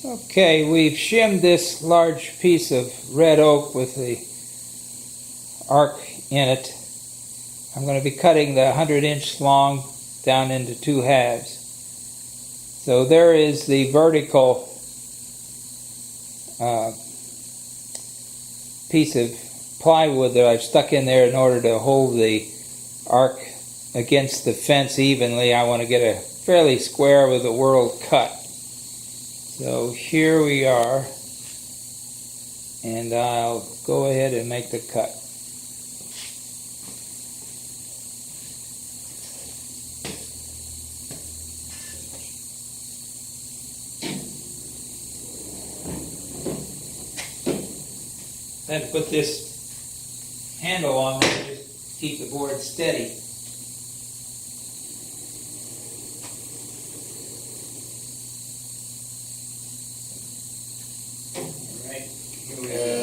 Okay, we've shimmed this large piece of red oak with the arc in it. I'm going to be cutting the 100-inch long down into 2 halves. So there is the vertical piece of plywood that I've stuck in there in order to hold the arc against the fence evenly. I want to get a fairly square with a whorled cut. So here we are, and I'll go ahead and make the cut. Then put this handle on there to just keep the board steady. Alright, here we go.